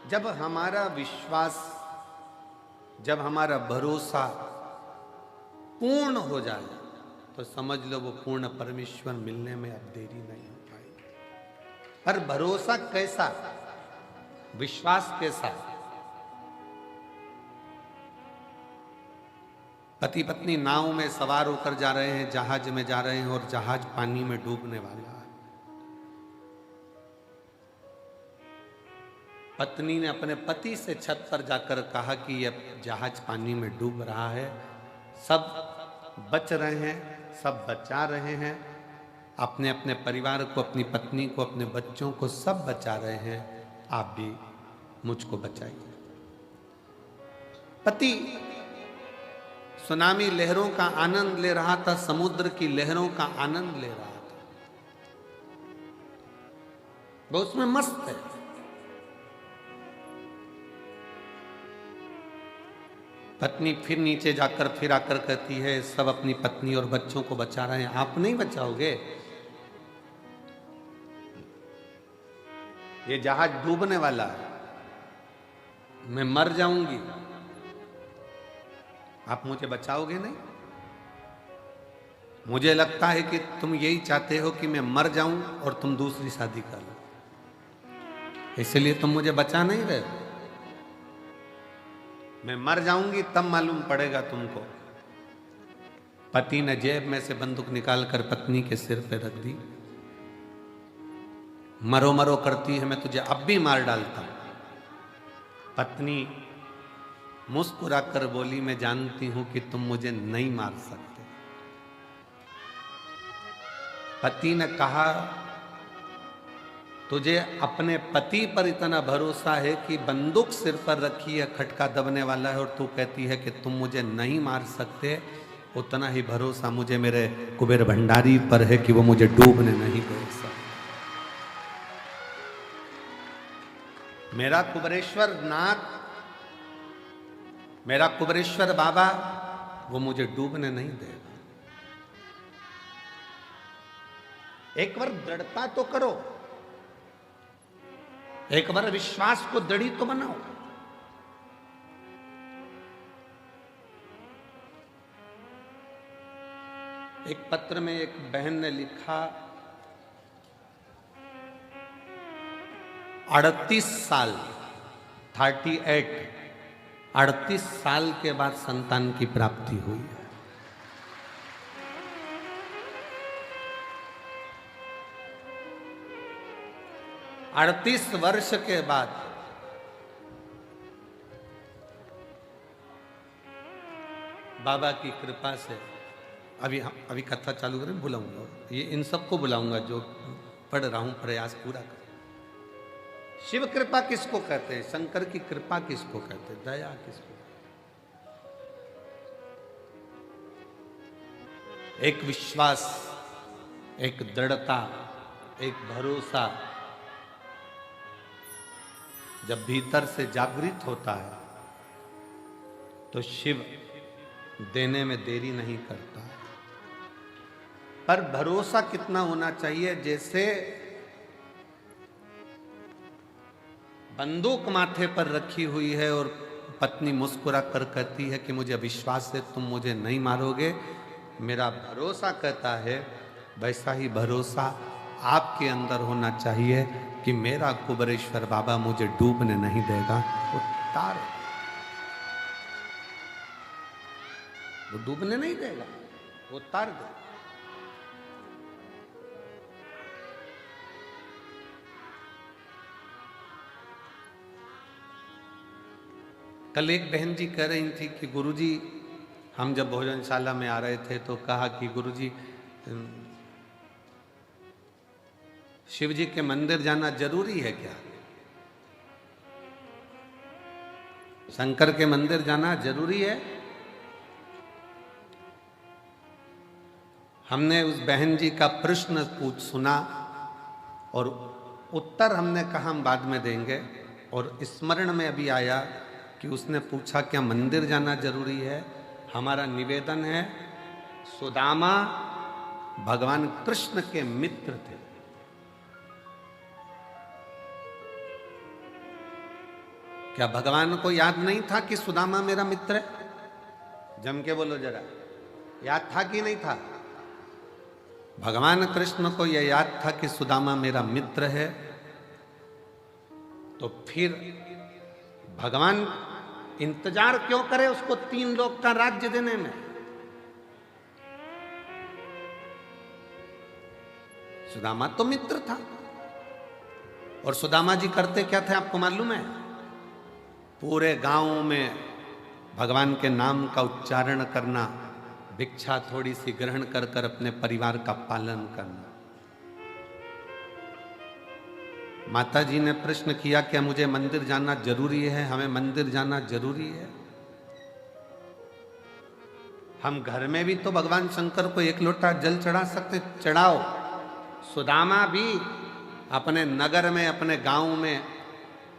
जब हमारा विश्वास, जब हमारा भरोसा पूर्ण हो जाए तो समझ लो वो पूर्ण परमेश्वर मिलने में अब देरी नहीं हो पाएगी। पर भरोसा कैसा, विश्वास कैसा? पति पत्नी नाव में सवार होकर जा रहे हैं, जहाज में जा रहे हैं और जहाज पानी में डूबने वाला है। पत्नी ने अपने पति से छत पर जाकर कहा कि यह जहाज पानी में डूब रहा है, सब बच रहे हैं, सब बचा रहे हैं, अपने अपने परिवार को, अपनी पत्नी को, अपने बच्चों को सब बचा रहे हैं, आप भी मुझको बचाइए। पति सुनामी लहरों का आनंद ले रहा था, समुद्र की लहरों का आनंद ले रहा था, वो उसमें मस्त है। पत्नी फिर नीचे जाकर फिर आकर कहती है, सब अपनी पत्नी और बच्चों को बचा रहे हैं, आप नहीं बचाओगे? ये जहाज डूबने वाला है, मैं मर जाऊंगी, आप मुझे बचाओगे नहीं? मुझे लगता है कि तुम यही चाहते हो कि मैं मर जाऊं और तुम दूसरी शादी कर लो, इसलिए तुम मुझे बचा नहीं रहे हो। मैं मर जाऊंगी तब मालूम पड़ेगा तुमको। पति ने जेब में से बंदूक निकालकर पत्नी के सिर पे रख दी। मरो मरो करती है, मैं तुझे अब भी मार डालता हूं। पत्नी मुस्कुराकर बोली, मैं जानती हूं कि तुम मुझे नहीं मार सकते। पति ने कहा, तुझे अपने पति पर इतना भरोसा है कि बंदूक सिर पर रखी है, खटका दबने वाला है, और तू कहती है कि तुम मुझे नहीं मार सकते। उतना ही भरोसा मुझे मेरे कुबेर भंडारी पर है कि वो मुझे डूबने नहीं दे सकते। मेरा कुबेरेश्वर नाथ, मेरा कुबेरेश्वर बाबा, वो मुझे डूबने नहीं देगा। एक बार दृढ़ता तो करो, एक बार विश्वास को दृढ़ी तो बनाओ। एक पत्र में एक बहन ने लिखा, 38 साल 38 साल के बाद संतान की प्राप्ति हुई है। अड़तीस वर्ष के बाद बाबा की कृपा से, अभी कथा चालू करें, बुलाऊंगा ये, इन सबको बुलाऊंगा जो पढ़ रहा हूं, प्रयास पूरा कर। शिव कृपा किसको कहते हैं? शंकर की कृपा किसको कहते हैं? दया किसको? एक विश्वास, एक दृढ़ता, एक भरोसा जब भीतर से जागृत होता है तो शिव देने में देरी नहीं करता। पर भरोसा कितना होना चाहिए? जैसे बंदूक माथे पर रखी हुई है और पत्नी मुस्कुरा कर कहती है कि मुझे विश्वास है तुम मुझे नहीं मारोगे, मेरा भरोसा कहता है, वैसा ही भरोसा आपके अंदर होना चाहिए कि मेरा कुबेरेश्वर बाबा मुझे डूबने नहीं देगा, वो तार, वो डूबने नहीं देगा, वो तार दे। कल एक बहन जी कह रही थी कि गुरुजी, हम जब भोजनशाला में आ रहे थे तो कहा कि गुरुजी, शिव जी के मंदिर जाना जरूरी है क्या? शंकर के मंदिर जाना जरूरी है? हमने उस बहन जी का प्रश्न सुना और उत्तर हमने कहा हम बाद में देंगे, और स्मरण में अभी आया कि उसने पूछा क्या मंदिर जाना जरूरी है? हमारा निवेदन है, सुदामा भगवान कृष्ण के मित्र थे। क्या भगवान को याद नहीं था कि सुदामा मेरा मित्र है? जम के बोलो जरा, याद था कि नहीं था? भगवान कृष्ण को यह याद था कि सुदामा मेरा मित्र है, तो फिर भगवान इंतजार क्यों करे उसको 3 लोक का राज्य देने में? सुदामा तो मित्र था। और सुदामा जी करते क्या थे आपको मालूम है? पूरे गांव में भगवान के नाम का उच्चारण करना, भिक्षा थोड़ी सी ग्रहण कर कर अपने परिवार का पालन करना। माता जी ने प्रश्न किया क्या मुझे मंदिर जाना जरूरी है? हमें मंदिर जाना जरूरी है? हम घर में भी तो भगवान शंकर को 1 लोटा जल चढ़ा सकते, चढ़ाओ। सुदामा भी अपने नगर में, अपने गांव में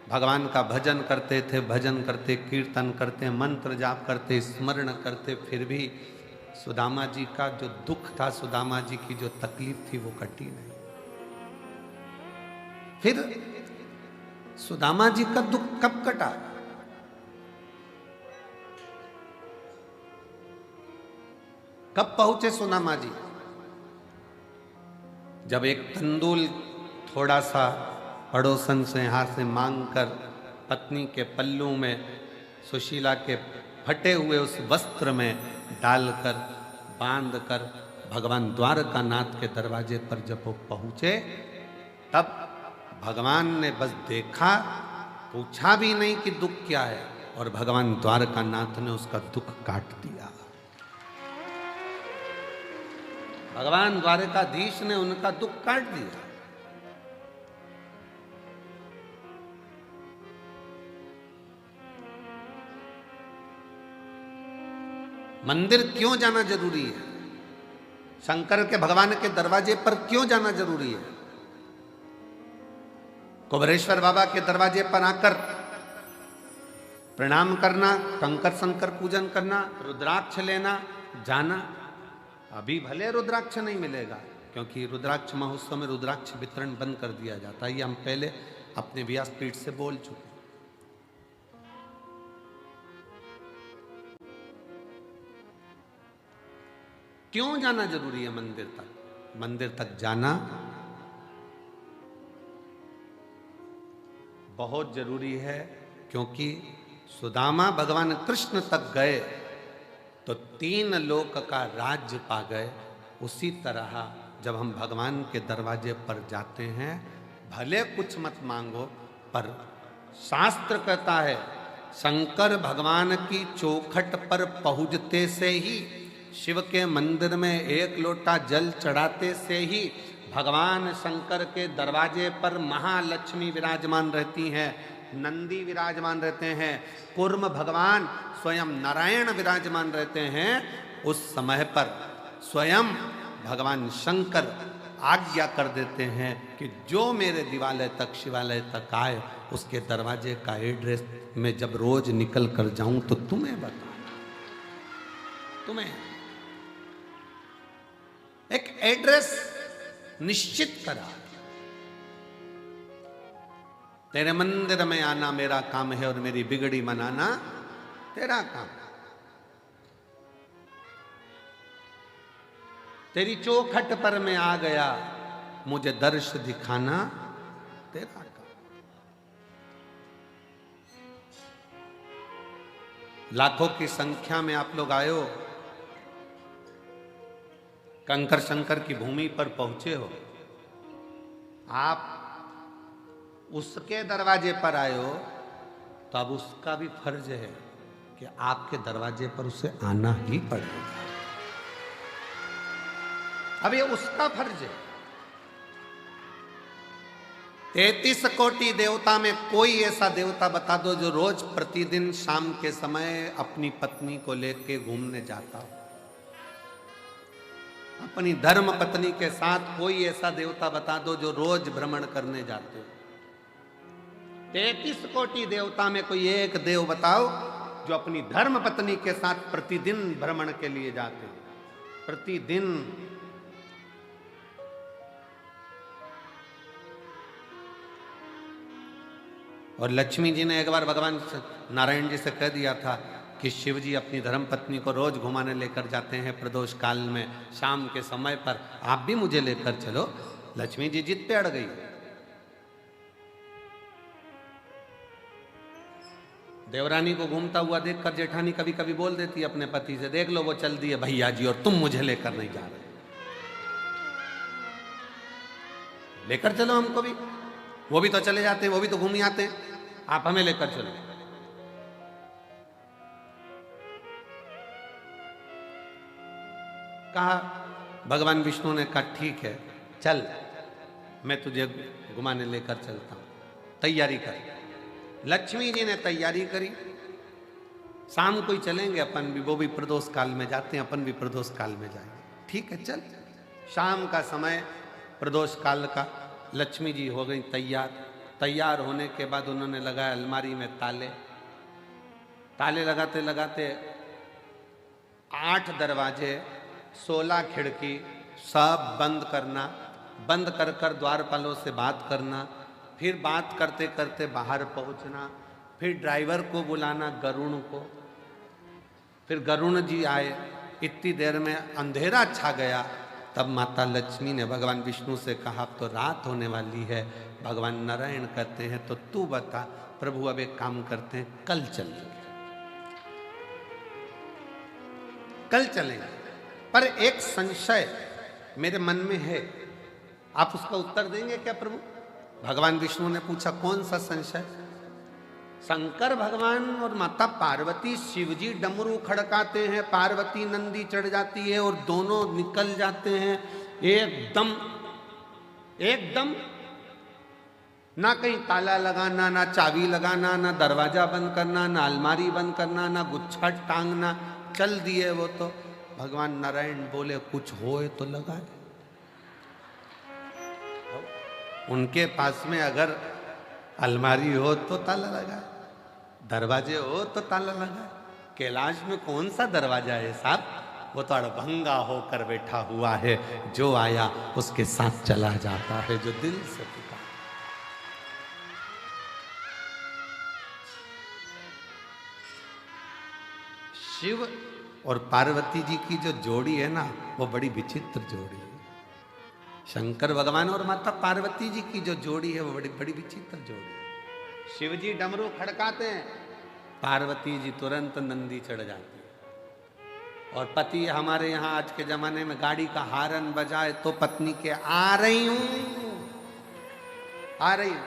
भगवान का भजन करते थे, भजन करते, कीर्तन करते, मंत्र जाप करते, स्मरण करते, फिर भी सुदामा जी का जो दुख था, सुदामा जी की जो तकलीफ थी वो कटी नहीं। फिर सुदामा जी का दुख कब कटा? कब पहुंचे सुदामा जी? जब एक तंदूल थोड़ा सा पड़ोसन से यहाँ से मांगकर पत्नी के पल्लू में सुशीला के फटे हुए उस वस्त्र में डालकर बांधकर भगवान द्वारकानाथ के दरवाजे पर जब वो पहुंचे, तब भगवान ने बस देखा, पूछा भी नहीं कि दुख क्या है, और भगवान द्वारकानाथ ने उसका दुख काट दिया। भगवान द्वारकाधीश ने उनका दुख काट दिया। मंदिर क्यों जाना जरूरी है? शंकर के भगवान के दरवाजे पर क्यों जाना जरूरी है? कुबेरेश्वर बाबा के दरवाजे पर आकर प्रणाम करना, कंकर शंकर पूजन करना, रुद्राक्ष लेना, जाना। अभी भले रुद्राक्ष नहीं मिलेगा, क्योंकि रुद्राक्ष महोत्सव में रुद्राक्ष वितरण बंद कर दिया जाता है। ये हम पहले अपने व्यासपीठ से बोल चुके। क्यों जाना जरूरी है मंदिर तक? मंदिर तक जाना बहुत जरूरी है, क्योंकि सुदामा भगवान कृष्ण तक गए तो 3 लोक का राज्य पा गए। उसी तरह जब हम भगवान के दरवाजे पर जाते हैं, भले कुछ मत मांगो, पर शास्त्र कहता है शंकर भगवान की चौखट पर पहुंचते से ही, शिव के मंदिर में 1 लोटा जल चढ़ाते से ही भगवान शंकर के दरवाजे पर महालक्ष्मी विराजमान रहती हैं, नंदी विराजमान रहते हैं, कूर्म भगवान स्वयं नारायण विराजमान रहते हैं। उस समय पर स्वयं भगवान शंकर आज्ञा कर देते हैं कि जो मेरे दिवालय तक, शिवालय तक आए, उसके दरवाजे का एड्रेस मैं जब रोज निकल कर जाऊं तो तुम्हें बता, तुम्हें एक एड्रेस निश्चित करा। तेरे मंदिर में आना मेरा काम है और मेरी बिगड़ी मनाना तेरा काम। तेरी चौखट पर मैं आ गया, मुझे दर्श दिखाना तेरा काम। लाखों की संख्या में आप लोग आए हो, कंकर शंकर की भूमि पर पहुंचे हो, आप उसके दरवाजे पर आए हो, तो अब उसका भी फर्ज है कि आपके दरवाजे पर उसे आना ही पड़ेगा। अब ये उसका फर्ज है। 33 कोटि देवता में कोई ऐसा देवता बता दो जो रोज प्रतिदिन शाम के समय अपनी पत्नी को लेके घूमने जाता हो। अपनी धर्म पत्नी के साथ कोई ऐसा देवता बता दो जो रोज भ्रमण करने जाते हो। 33 कोटि देवता में कोई एक देव बताओ जो अपनी धर्म पत्नी के साथ प्रतिदिन भ्रमण के लिए जाते हो। प्रतिदिन। और लक्ष्मी जी ने एक बार भगवान नारायण जी से कह दिया था कि शिव जी अपनी धर्म पत्नी को रोज घुमाने लेकर जाते हैं प्रदोष काल में शाम के समय पर, आप भी मुझे लेकर चलो। लक्ष्मी जी जिद पे अड़ गई। देवरानी को घूमता हुआ देखकर जेठानी कभी कभी बोल देती है अपने पति से, देख लो वो चल दिए भैया जी और तुम मुझे लेकर नहीं जा रहे, लेकर चलो हमको भी, वो भी तो चले जाते हैं, वो भी तो घूम आते हैं, आप हमें लेकर चलो। कहा, भगवान विष्णु ने कहा ठीक है चल, मैं तुझे घुमाने लेकर चलता हूं, तैयारी कर। लक्ष्मी जी ने तैयारी करी, शाम को ही चलेंगे अपन भी, वो भी प्रदोष काल में जाते हैं, अपन भी प्रदोष काल में जाएंगे, ठीक है चल। शाम का समय प्रदोष काल का, लक्ष्मी जी हो गई तैयार। तैयार होने के बाद उन्होंने लगाया अलमारी में ताले। ताले लगाते लगाते 8 दरवाजे 16 खिड़की सब बंद करना, बंद कर कर द्वारपालों से बात करना, फिर बात करते करते बाहर पहुंचना, फिर ड्राइवर को बुलाना गरुण को, फिर गरुण जी आए। इतनी देर में अंधेरा छा गया। तब माता लक्ष्मी ने भगवान विष्णु से कहा अब तो रात होने वाली है। भगवान नारायण कहते हैं तो तू बता प्रभु, अब एक काम करते हैं, कल चलेंगे, कल चलेंगे। पर एक संशय मेरे मन में है, आप उसका उत्तर देंगे क्या प्रभु? भगवान विष्णु ने पूछा कौन सा संशय? शंकर भगवान और माता पार्वती शिवजी डमरू खड़काते हैं, पार्वती नंदी चढ़ जाती है और दोनों निकल जाते हैं एकदम एकदम, ना कहीं ताला लगाना, ना चाबी लगाना, ना दरवाजा बंद करना, ना अलमारी बंद करना, ना गुच्छा टांगना, चल दिए वो तो। भगवान नारायण बोले कुछ होए तो लगाए। उनके पास में अगर अलमारी हो तो ताला लगाए, दरवाजे हो तो ताला लगाए। कैलाश में कौन सा दरवाजा है साहब? वो तो अड़भंगा होकर बैठा हुआ है, जो आया उसके साथ चला जाता है, जो दिल से पुकार। शिव और पार्वती जी की जो जोड़ी है ना, वो बड़ी विचित्र जोड़ी है। शंकर भगवान और माता पार्वती जी की जो जोड़ी है वो बड़ी बड़ी विचित्र जोड़ी है। शिव जी डमरू खड़काते हैं, पार्वती जी तुरंत नंदी चढ़ जाती है। और पति हमारे यहाँ आज के जमाने में गाड़ी का हारन बजाए तो पत्नी के आ रही हूं, आ रही हूं,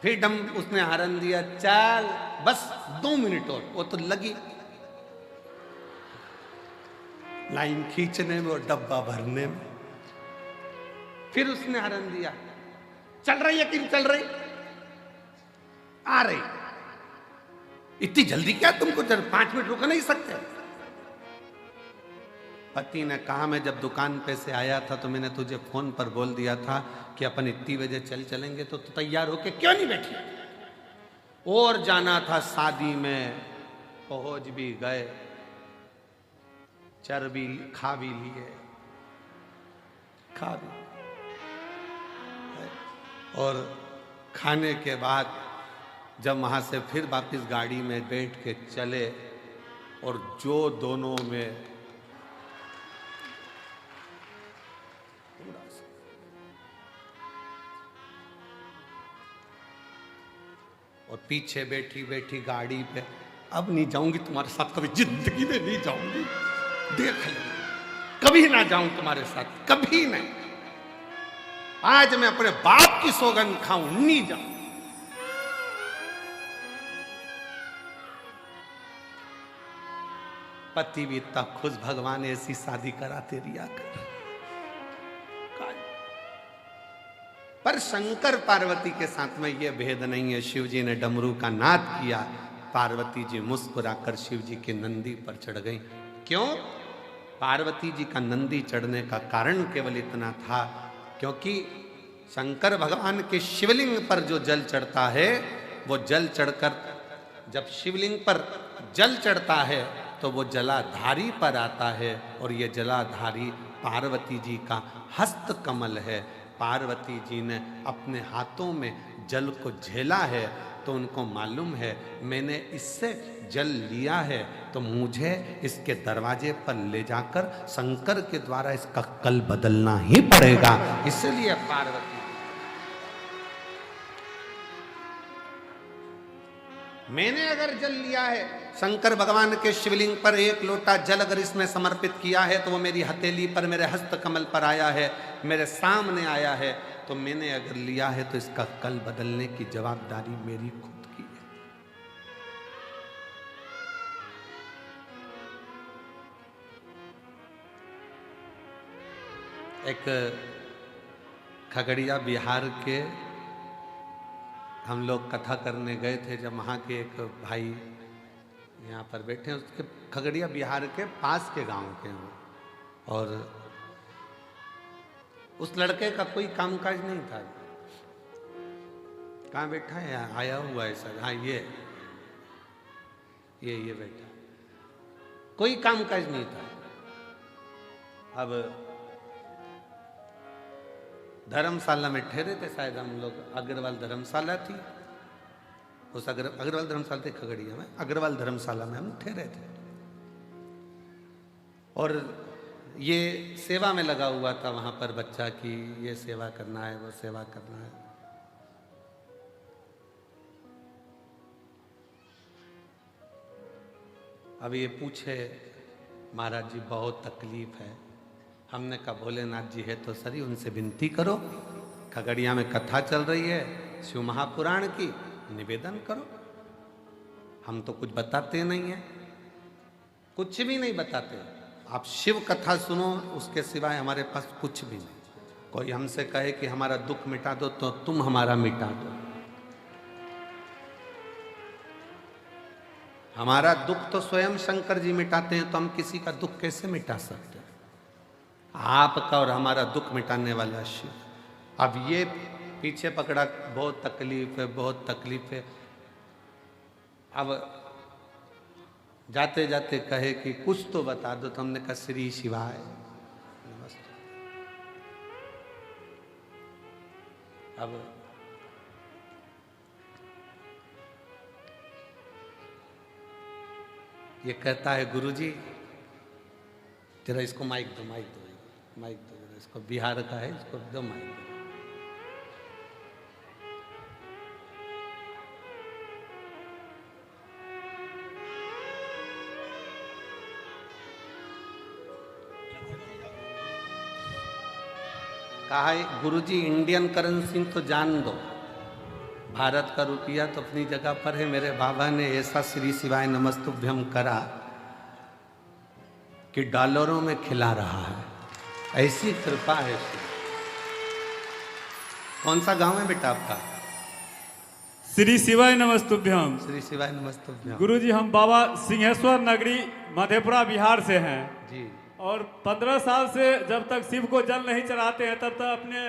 फिर डम उसने हारन दिया, चल बस 2 मिनट और, वो तो लगी लाइन खींचने में और डब्बा भरने में। फिर उसने हरन दिया, चल रही है कि चल रही, आ रही, इतनी जल्दी क्या तुमको? 5 मिनट रुक नहीं सकते? पति ने कहा मैं जब दुकान पे से आया था तो मैंने तुझे फोन पर बोल दिया था कि अपन इतनी बजे चलेंगे, तो तैयार होके क्यों नहीं बैठी? और जाना था शादी में, पहुंच भी गए, चर्बी खा भी लिए, खा भी, और खाने के बाद जब वहाँ से फिर वापस गाड़ी में बैठ के चले, और जो दोनों में और पीछे बैठी बैठी गाड़ी पे, अब नहीं जाऊंगी तुम्हारे साथ, कभी जिंदगी में नहीं जाऊंगी, देख ले, कभी ना जाऊं तुम्हारे साथ, कभी नहीं। आज मैं अपने बाप की सौगंध खाऊं, नहीं जाऊं। पति भी इतना खुश, भगवान ऐसी शादी कराते रिया कर। पर शंकर पार्वती के साथ में यह भेद नहीं है। शिव जी ने डमरू का नाद किया, पार्वती जी मुस्कुराकर शिव जी के नंदी पर चढ़ गई। क्यों? पार्वती जी का नंदी चढ़ने का कारण केवल इतना था क्योंकि शंकर भगवान के शिवलिंग पर जो जल चढ़ता है, वो जल चढ़कर जब शिवलिंग पर जल चढ़ता है तो वो जलाधारी पर आता है, और ये जलाधारी पार्वती जी का हस्त कमल है। पार्वती जी ने अपने हाथों में जल को झेला है तो उनको मालूम है मैंने इससे जल लिया है, तो मुझे इसके दरवाजे पर ले जाकर शंकर के द्वारा इसका कल बदलना ही पड़ेगा। इसलिए पार्वती, मैंने अगर जल लिया है, शंकर भगवान के शिवलिंग पर एक लोटा जल अगर इसमें समर्पित किया है तो वो मेरी हथेली पर, मेरे हस्त कमल पर आया है, मेरे सामने आया है, तो मैंने अगर लिया है तो इसका कल बदलने की जवाबदारी मेरी खुद की है। एक खगड़िया बिहार के हम लोग कथा करने गए थे, जब वहाँ के एक भाई यहाँ पर बैठे हैं, उसके खगड़िया बिहार के पास के गांव के हैं, और उस लड़के का कोई कामकाज नहीं था। कहाँ बैठा है? यहाँ आया हुआ है सर। हाँ, ये बैठा, कोई कामकाज नहीं था। अब धर्मशाला में ठहरे थे शायद हम लोग, अग्रवाल धर्मशाला थी, उस अग्रवाल धर्मशाला थी खगड़िया में, अग्रवाल धर्मशाला में हम ठहरे थे, और ये सेवा में लगा हुआ था वहां पर बच्चा की ये सेवा करना है, वो सेवा करना है। अब ये पूछे महाराज जी बहुत तकलीफ है। हमने कहा भोलेनाथ जी है तो सही, उनसे विनती करो, खगड़िया में कथा चल रही है शिव महापुराण की, निवेदन करो। हम तो कुछ बताते नहीं हैं, कुछ भी नहीं बताते। आप शिव कथा सुनो, उसके सिवाय हमारे पास कुछ भी नहीं। कोई हमसे कहे कि हमारा दुख मिटा दो तो तुम हमारा मिटा दो। हमारा दुख तो स्वयं शंकर जी मिटाते हैं, तो हम किसी का दुख कैसे मिटा सकते हैं? आपका और हमारा दुख मिटाने वाला शिव। अब ये पीछे पकड़ा, बहुत तकलीफ है, बहुत तकलीफ है। अब जाते जाते कहे कि कुछ तो बता दो, तो हमने कहा श्री शिवाय नमस्ते। अब ये कहता है गुरुजी जरा इसको माइक दो, माइक दो, माइक दो जरा, इसको बिहार का है, इसको दो माइक दो। कहा है गुरुजी इंडियन करेंसी तो जान दो, भारत का रुपया तो अपनी जगह पर है। मेरे बाबा ने ऐसा श्री शिवाय नमस्तुभ्यम करा कि डॉलरों में खिला रहा है, ऐसी कृपा है। कौन सा गांव है बेटा आपका? श्री शिवाय नमस्तुभ्यम। श्री शिवाय नमस्तुभ्यम। गुरुजी हम बाबा सिंहेश्वर नगरी मधेपुरा बिहार से हैं जी, और 15 साल से जब तक शिव को जल नहीं चढ़ाते हैं तब तक अपने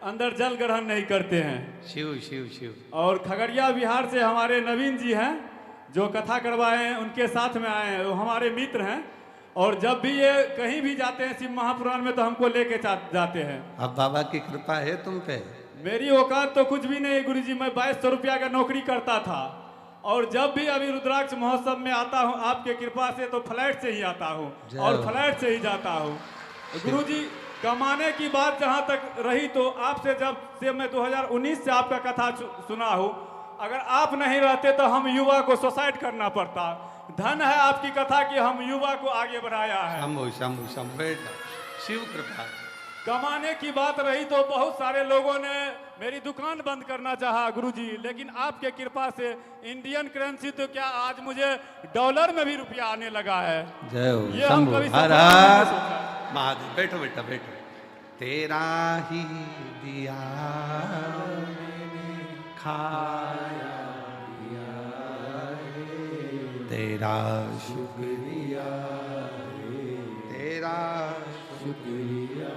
अंदर जल ग्रहण नहीं करते हैं। शिव शिव शिव। और खगड़िया बिहार से हमारे नवीन जी हैं जो कथा करवाए हैं, उनके साथ में आए हैं, वो हमारे मित्र हैं। और जब भी ये कहीं भी जाते हैं शिव महापुराण में तो हमको लेके जाते हैं। अब बाबा की कृपा है तुम पे? मेरी औकात तो कुछ भी नहीं गुरुजी, मैं 2200 रुपया का नौकरी करता था, और जब भी अभी रुद्राक्ष महोत्सव में आता हूँ आपके कृपा से तो फ्लैट से ही आता हूँ और फ्लैट से ही जाता हूँ। गुरुजी कमाने की बात जहाँ तक रही तो आपसे जब से मैं 2019 से आपका कथा सुना हूँ, अगर आप नहीं रहते तो हम युवा को सुसाइड करना पड़ता। धन है आपकी कथा कि हम युवा को आगे बढ़ाया है। शंभु शंभु शंभु बेटा, शिव कृपा। कमाने की बात रही तो बहुत सारे लोगों ने मेरी दुकान बंद करना चाहा गुरुजी, लेकिन आपके कृपा से इंडियन करेंसी तो क्या आज मुझे डॉलर में भी रुपया आने लगा है। जय हो ये हम कभी हर हर महादेव। बैठो बेटा बैठो। तेरा ही दिया खाया तेरा शुक्रिया, तेरा शुक्रिया।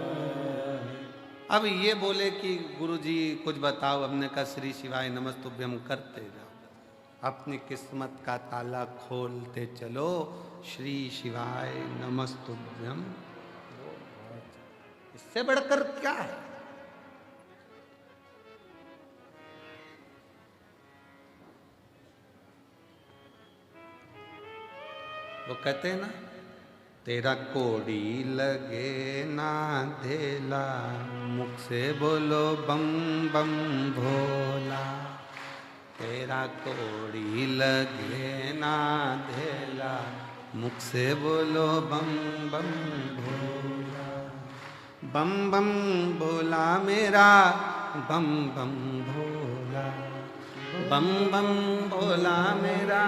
अब ये बोले कि गुरुजी कुछ बताओ, हमने कहा श्री शिवाय नमस्तुभ्यम करते जाओ, अपनी किस्मत का ताला खोलते चलो। श्री शिवाय नमस्तुभ्यम, इससे बढ़कर क्या है? वो कहते हैं ना, तेरा कोड़ी लगे ना धेला, मुख से बोलो बम बम भोला। तेरा कोड़ी लगे ना धेला, मुख से बोलो बम बम भोला। बम बम भोला मेरा, बम बम भोला। बम बम भोला मेरा,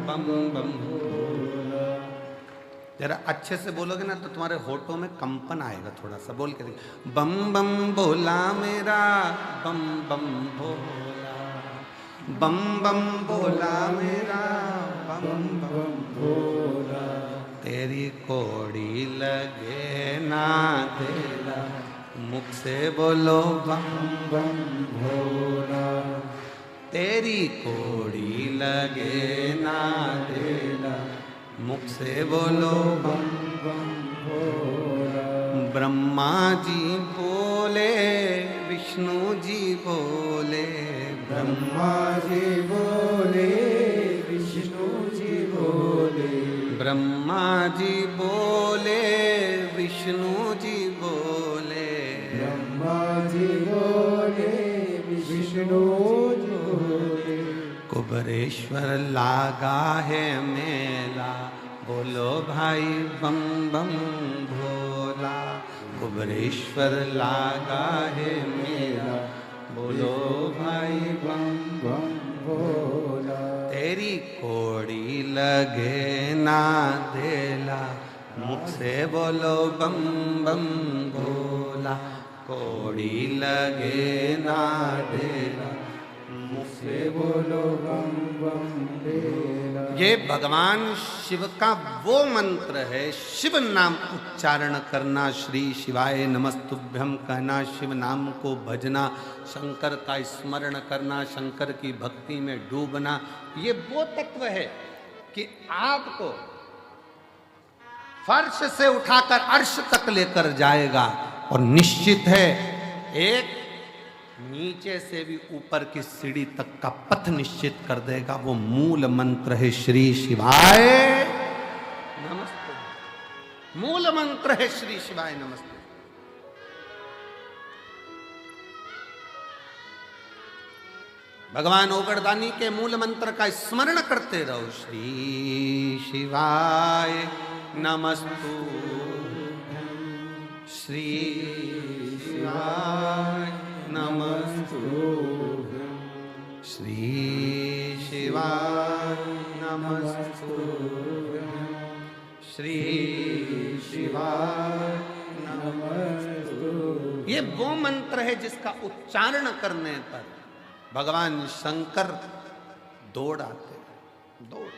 बम बम भोला। जरा अच्छे से बोलोगे ना तो तुम्हारे होठों में कंपन आएगा, थोड़ा सा बोल के देखिए। बम बम भोला मेरा, बम बम भोला। बम बम भोला मेरा, बम बम भोला। तेरी कोड़ी लगे ना धेला, मुख से बोलो बम बम भोला। तेरी कोड़ी लगे ना धेला, मुख से बोलो बम बम भोला। ब्रह्मा जी बोले, विष्णु जी बोले। ब्रह्मा जी बोले, विष्णु जी बोले। ब्रह्मा जी बोले, विष्णु जी बोले। ब्रह्मा जी बोले, विष्णु जी बोले। कुबरेश्वर लागा है मेला, बोलो भाई बम बम भोला। कुबरेश्वर लागा है मेला, बोलो भाई बम बम भोला। तेरी कोड़ी लगे ना धेला, मुख से बोलो बम बम भोला। कोड़ी लगे ना धेला, मुख से बोलो बम बम भोला। ये भगवान शिव का वो मंत्र है। शिव नाम उच्चारण करना, श्री शिवाय नमस्तुभ्यं कहना, शिव नाम को भजना, शंकर का स्मरण करना, शंकर की भक्ति में डूबना, ये वो तत्व है कि आपको फर्श से उठाकर अर्श तक लेकर जाएगा। और निश्चित है एक नीचे से भी ऊपर की सीढ़ी तक का पथ निश्चित कर देगा। वो मूल मंत्र है श्री शिवाय नमस्ते। मूल मंत्र है श्री शिवाय नमस्ते। भगवान ओगड़दानी के मूल मंत्र का स्मरण करते रहो। श्री शिवाय नमस्तु, श्री शिवाय नमस्तु, श्री शिवाय नमस्तु, श्री शिवाय नमस्तु। ये वो मंत्र है जिसका उच्चारण करने पर भगवान शंकर दौड़ आते हैं। दौड़।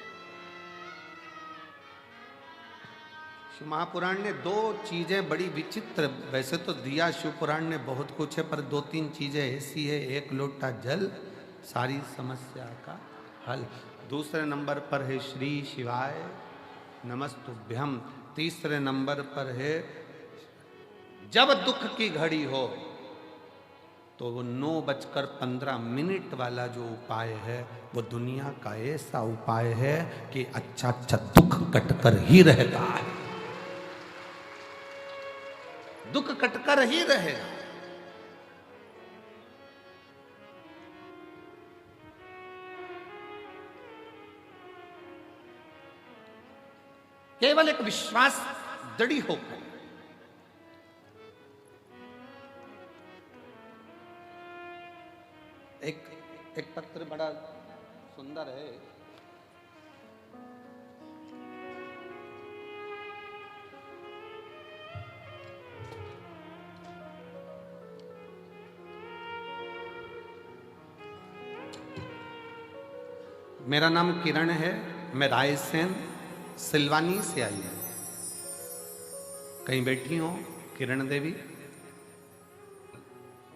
शिव महापुराण ने दो चीजें बड़ी विचित्र, वैसे तो दिया शिव पुराण ने बहुत कुछ है, पर दो तीन चीजें ऐसी है। एक लोटा जल, सारी समस्या का हल। दूसरे नंबर पर है श्री शिवाय नमस्तुभ्यम। तीसरे नंबर पर है जब दुख की घड़ी हो तो वो 9:15 वाला जो उपाय है वो दुनिया का ऐसा उपाय है कि अच्छा अच्छा दुख कटकर ही रहता है। दुख कटकर ही रहेगा। केवल एक विश्वास दृढ़ होकर। एक पत्र बड़ा सुंदर है। मेरा नाम किरण है, मैं रायसेन सिलवानी से आई हूं। कहीं बैठी हो किरण देवी?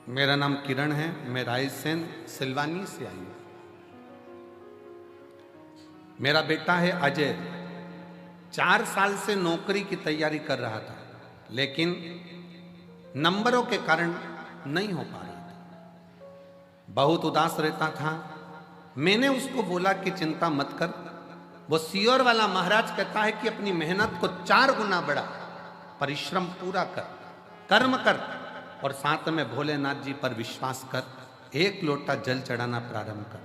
मेरा नाम किरण है, मैं रायसेन सिलवानी से आई हूं। मेरा बेटा है अजय, 4 साल से नौकरी की तैयारी कर रहा था, लेकिन नंबरों के कारण नहीं हो पा रहा था। बहुत उदास रहता था। मैंने उसको बोला कि चिंता मत कर, वो सीहोर वाला महाराज कहता है कि अपनी मेहनत को 4 गुना बढ़ा, परिश्रम पूरा कर, कर्म कर और साथ में भोलेनाथ जी पर विश्वास कर, 1 लोटा जल चढ़ाना प्रारंभ कर।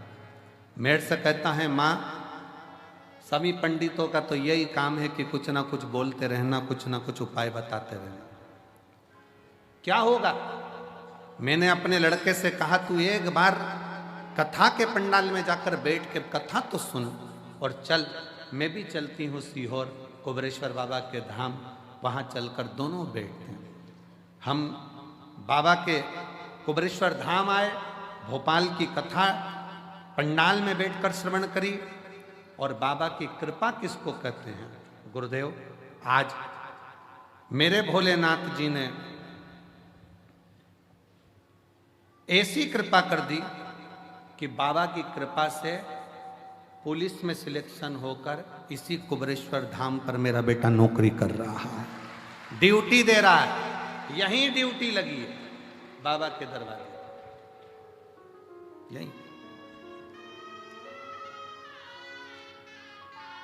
मेरे से कहता है माँ, सभी पंडितों का तो यही काम है कि कुछ ना कुछ बोलते रहना, कुछ ना कुछ उपाय बताते रहना, क्या होगा? मैंने अपने लड़के से कहा तू एक बार कथा के पंडाल में जाकर बैठ के कथा तो सुन और चल। मैं भी चलती हूँ सीहोर कुबेरेश्वर बाबा के धाम, वहाँ चलकर दोनों बैठते हैं। हम बाबा के कुबेरेश्वर धाम आए, भोपाल की कथा पंडाल में बैठकर श्रवण करी। और बाबा की कृपा किसको कहते हैं? गुरुदेव, आज मेरे भोलेनाथ जी ने ऐसी कृपा कर दी कि बाबा की कृपा से पुलिस में सिलेक्शन होकर इसी कुबेरेश्वर धाम पर मेरा बेटा नौकरी कर रहा है, ड्यूटी दे रहा है। यहीं ड्यूटी लगी है बाबा के दरबार, यहीं।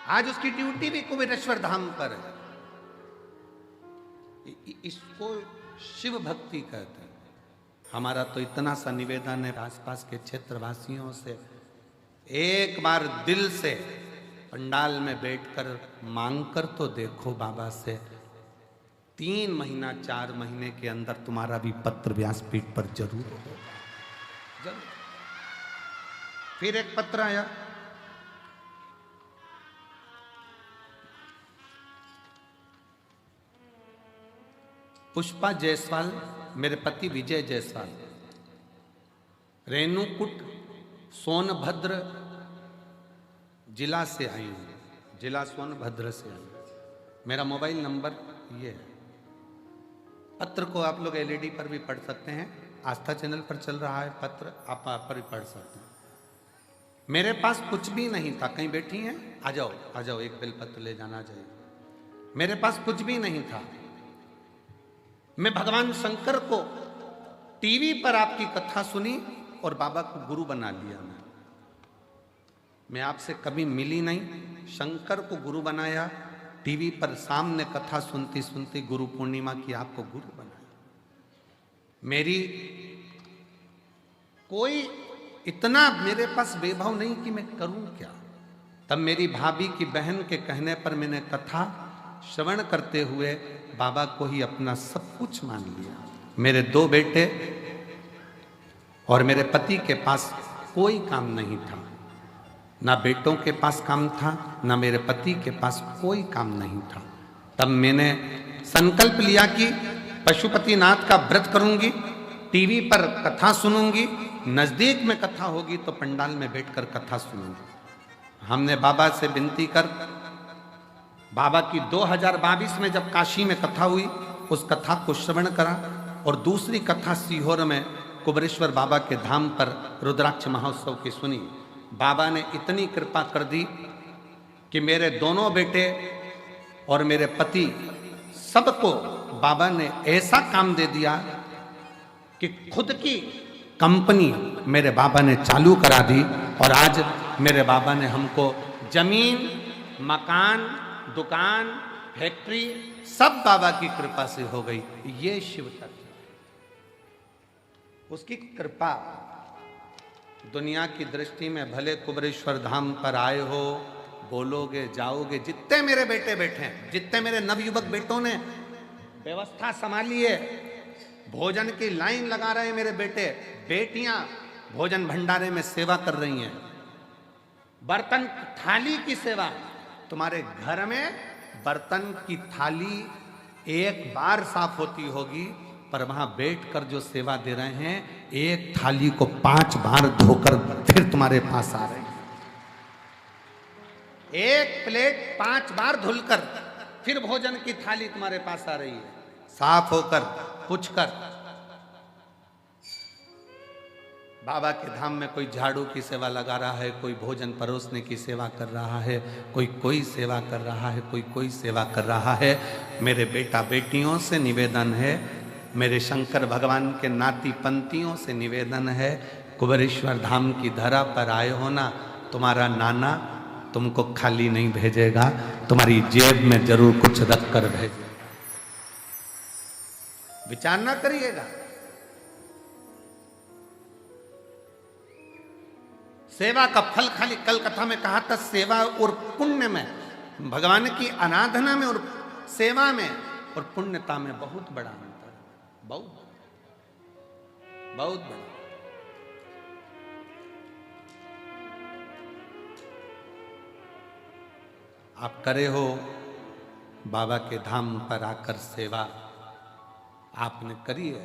आज उसकी ड्यूटी भी कुबेरेश्वर धाम पर है। इसको शिव भक्ति कहते हैं। हमारा तो इतना सा निवेदन है आसपास के क्षेत्रवासियों से, एक बार दिल से पंडाल में बैठकर मांगकर तो देखो बाबा से, 3 महीना 4 महीने के अंदर तुम्हारा भी पत्र व्यासपीठ पर जरूर होगा, जरूर। फिर एक पत्र आया, पुष्पा जायसवाल, मेरे पति विजय जायसवाल, रेणुकूट सोनभद्र जिला से आई हूँ, जिला सोनभद्र से आई हूँ। मेरा मोबाइल नंबर ये है। पत्र को आप लोग एलईडी पर भी पढ़ सकते हैं, आस्था चैनल पर चल रहा है पत्र, आप पर भी पढ़ सकते हैं। मेरे पास कुछ भी नहीं था, कहीं बैठी हैं, आ जाओ आ जाओ, एक बेलपत्र ले जाना चाहिए। मेरे पास कुछ भी नहीं था। मैं भगवान शंकर को टीवी पर आपकी कथा सुनी और बाबा को गुरु बना लिया। मैं आपसे कभी मिली नहीं, शंकर को गुरु बनाया, टीवी पर सामने कथा सुनती सुनती गुरु पूर्णिमा की आपको गुरु बनाया। मेरी कोई इतना मेरे पास वैभव नहीं कि मैं करूं क्या। तब मेरी भाभी की बहन के कहने पर मैंने कथा श्रवण करते हुए बाबा को ही अपना सब कुछ मान लिया। मेरे 2 बेटे और मेरे पति के पास कोई काम नहीं था, ना बेटों के पास काम था, ना मेरे पति के पास कोई काम नहीं था। तब मैंने संकल्प लिया कि पशुपतिनाथ का व्रत करूंगी, टीवी पर कथा सुनूंगी, नजदीक में कथा होगी तो पंडाल में बैठकर कथा सुनूंगी। हमने बाबा से विनती कर, बाबा की 2022 में जब काशी में कथा हुई, उस कथा को श्रवण करा और दूसरी कथा सीहोर में कुबेरेश्वर बाबा के धाम पर रुद्राक्ष महोत्सव की सुनी। बाबा ने इतनी कृपा कर दी कि मेरे दोनों बेटे और मेरे पति सबको बाबा ने ऐसा काम दे दिया कि खुद की कंपनी मेरे बाबा ने चालू करा दी। और आज मेरे बाबा ने हमको जमीन, मकान, दुकान, फैक्ट्री सब बाबा की कृपा से हो गई। ये शिव तत्व, उसकी कृपा। दुनिया की दृष्टि में भले कुबेरेश्वर धाम पर आए हो, बोलोगे जाओगे, जितने मेरे बेटे बैठे हैं, जितने मेरे नवयुवक बेटों ने व्यवस्था संभाली है, भोजन की लाइन लगा रहे हैं मेरे बेटे, बेटियां भोजन भंडारे में सेवा कर रही हैं, बर्तन थाली की सेवा। तुम्हारे घर में बर्तन की थाली एक बार साफ होती होगी, पर वहां बैठकर जो सेवा दे रहे हैं, एक थाली को 5 बार धोकर फिर तुम्हारे पास आ रहे हैं। एक प्लेट 5 बार धुलकर फिर भोजन की थाली तुम्हारे पास आ रही है, साफ होकर, पुछकर। बाबा के धाम में कोई झाड़ू की सेवा लगा रहा है, कोई भोजन परोसने की सेवा कर रहा है, कोई सेवा कर रहा है, कोई सेवा कर रहा है। मेरे बेटा बेटियों से निवेदन है, मेरे शंकर भगवान के नाती पंथियों से निवेदन है, कुबेरेश्वर धाम की धरा पर आए हो ना, तुम्हारा नाना तुमको खाली नहीं भेजेगा, तुम्हारी जेब में जरूर कुछ रख कर भेजेगा। विचार ना करिएगा। सेवा का फल, खाली कल कथा में कहा था, सेवा और पुण्य में, भगवान की आराधना में और सेवा में और पुण्यता में बहुत बड़ा अंतर है, बहुत बहुत बड़ा। आप करे हो बाबा के धाम पर आकर सेवा, आपने करी है।